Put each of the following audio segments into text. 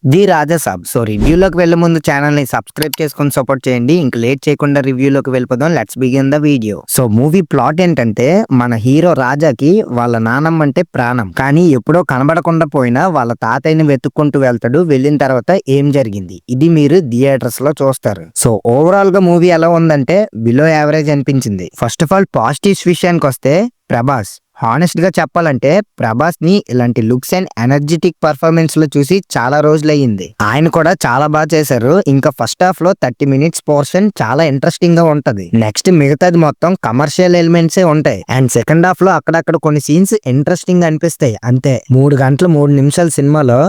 The Raja Saab. So రివ్యూలోకి వెళ్లే ముందు channel ని సబ్స్క్రైబ్ చేసుకొని సపోర్ట్ చేయండి. ఇంక లేట్ చేయకుండా రివ్యూలోకి వెళ్ళిపోదాం. Let's begin the video. So movie plot ఏంటంటే, మన హీరో రాజాకి వాళ్ళ నానమ్మ అంటే ప్రాణం. కానీ ఎప్పుడో కనబడకుండా పోయినా వాళ్ళ తాతయ్యని వెతుక్కుంటూ వెళ్తాడు. వెళ్ళిన తర్వాత ఏం జరిగింది ఇది మీరు థియేటర్స్ లో చూస్తారు. సో ఓవరాల్ గా మూవీ ఎలా ఉందంటే బిలో యావరేజ్ అనిపించింది. ఫస్ట్ ఆఫ్ ఆల్ పాజిటివ్స్ విషయానికి వస్తే ప్రభాస్. హానెస్ట్ గా చెప్పాలంటే ప్రభాస్ ని ఇలాంటి లుక్స్ అండ్ ఎనర్జెటిక్ పర్ఫార్మెన్స్ లో చూసి చాలా రోజులయ్యింది. ఆయన కూడా చాలా బాగా చేశారు. ఇంకా ఫస్ట్ హాఫ్ లో 30 minutes పోర్షన్ చాలా ఇంట్రెస్టింగ్ గా ఉంటది. నెక్స్ట్ మిగతాది మొత్తం కమర్షియల్ ఎలిమెంట్సే ఉంటాయి. అండ్ సెకండ్ హాఫ్ లో అక్కడక్కడ కొన్ని సీన్స్ ఇంట్రెస్టింగ్ అనిపిస్తాయి అంతే. 3 గంటలు 3 నిమిషాల సినిమాలో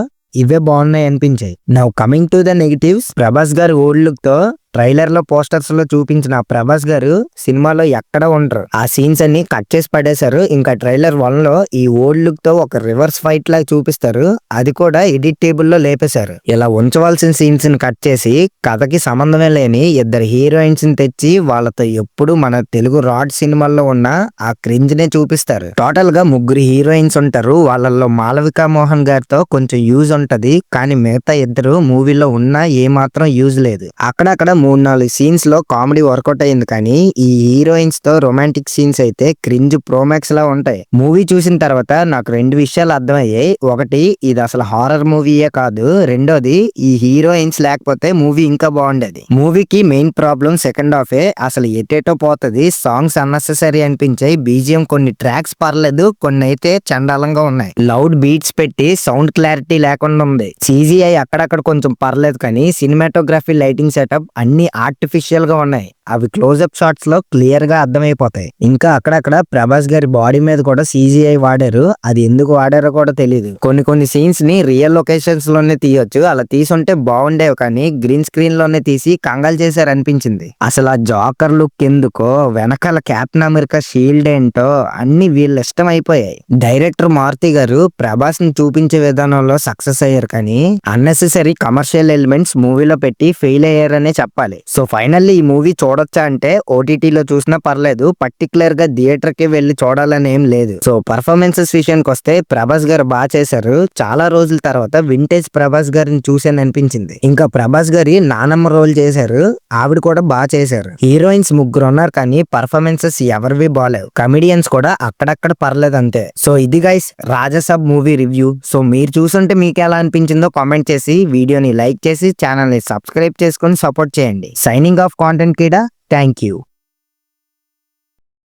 ఇవే బాగున్నాయి అనిపించాయి. Now coming to the negatives, Prabhas గారు ఓల్డ్ లుక్ తో ట్రైలర్ లో పోస్టర్స్ లో చూపించిన ప్రభాస్ గారు సినిమాలో ఎక్కడ ఉండరు. ఆ సీన్స్ అన్ని కట్ చేసి పడేశారు. ఇంకా ట్రైలర్ 1 లో ఈ ఓల్డ్ లుక్ తో ఒక రివర్స్ ఫైట్ లాగా చూపిస్తారు. అది కూడా ఎడిట్ టేబుల్ లో లేపేశారు. ఇలా ఉంచవలసిన సీన్స్ ని కట్ చేసి కథకి సంబంధమే లేని 2 హీరోయిన్స్ ని తెచ్చి వాళ్ళతో ఎప్పుడు మన తెలుగు రాడ్ సినిమాల్లో ఉన్న ఆ క్రింజ్ నే చూపిస్తారు. టోటల్ గా 3 హీరోయిన్స్ ఉంటారు. వాళ్ళల్లో మాలవికా మోహన్ గారితో కొంచెం యూజ్ ఉంటది. కానీ మిగతా 2 మూవీలో ఉన్నా ఏ మాత్రం యూజ్ లేదు. అక్కడక్కడ 3-4 సీన్స్ లో కామెడీ వర్కౌట్ అయింది. కానీ ఈ హీరోయిన్స్ తో రొమాంటిక్ సీన్స్ అయితే క్రింజ్ ప్రోమాక్స్ లా ఉంటాయి. మూవీ చూసిన తర్వాత నాకు 2 విషయాలు అర్థమయ్యాయి. ఒకటి, ఇది అసలు హారర్ మూవీయే కాదు. రెండోది, ఈ హీరోయిన్స్ లేకపోతే మూవీ ఇంకా బాగుండేది. మూవీకి మెయిన్ ప్రాబ్లం సెకండ్ హాఫే. అసలు ఎటేటో పోతది. సాంగ్స్ అన్నెసెసరీ అనిపించాయి. బీజిఎం కొన్ని ట్రాక్స్ పర్లేదు, కొన్ని అయితే చండాలంగా ఉన్నాయి. లౌడ్ బీట్స్ పెట్టి సౌండ్ క్లారిటీ లేకుండా ఉంది. CGI అక్కడక్కడ కొంచెం పర్లేదు. కానీ సినిమాటోగ్రఫీ, లైటింగ్ సెటప్ అన్ని ఆర్టిఫిషియల్ గా ఉన్నాయి. అవి క్లోజ్అప్ షాట్స్ లో క్లియర్ గా అర్థమైపోతాయి. ఇంకా అక్కడక్కడ ప్రభాస్ గారి బాడీ మీద కూడా CGI వాడారు. అది ఎందుకు వాడారో కూడా తెలియదు. కొన్ని సీన్స్ ని రియల్ లొకేషన్స్ లోనే తీయొచ్చు. అలా తీసుంటే బాగుండేవి. కానీ గ్రీన్ స్క్రీన్ లోనే తీసి కంగాల్ చేశారు అనిపించింది. అసలు ఆ జాకర్ లుక్ ఎందుకో, వెనకాల క్యాప్టెన్ అమెరికా షీల్డ్ ఏంటో అన్ని వీళ్ళ ఇష్టం అయిపోయాయి. డైరెక్టర్ మారుతి గారు ప్రభాస్ ని చూపించే విధానంలో సక్సెస్ అయ్యారు. కానీ అన్నెసెసరీ కమర్షియల్ ఎలిమెంట్స్ మూవీలో పెట్టి ఫెయిల్ అయ్యారనే చెప్పాలి. సో ఫైనల్లీ ఈ మూవీ చూడొచ్చా అంటే ఓటీటీలో చూసినా పర్లేదు. పర్టికులర్ గా థియేటర్ కి వెళ్లి చూడాలని ఏం లేదు. సో పర్ఫార్మెన్సెస్ విషయానికి వస్తే ప్రభాస్ గారు బాగా చేశారు. చాలా రోజుల తర్వాత వింటేజ్ ప్రభాస్ గారిని చూసాను అనిపించింది. ఇంకా ప్రభాస్ గారి నానమ్మ రోల్ చేశారు. ఆవిడ కూడా బాగా చేశారు. హీరోయిన్స్ 3 ఉన్నారు. కానీ పర్ఫార్మెన్సెస్ ఎవరివి బాలేవు. కమిడియన్స్ కూడా అక్కడక్కడ పర్లేదు అంతే. సో ఇది guys Rajasaab movie review. So మీరు చూసుంటే మీకు ఎలా అనిపించిందో కామెంట్ చేసి, వీడియోని లైక్ చేసి, ఛానల్ ని సబ్స్క్రైబ్ చేసుకొని సపోర్ట్ చేయండి. సైనింగ్ ఆఫ్ కాంటెంట్ కిడా. Thank you.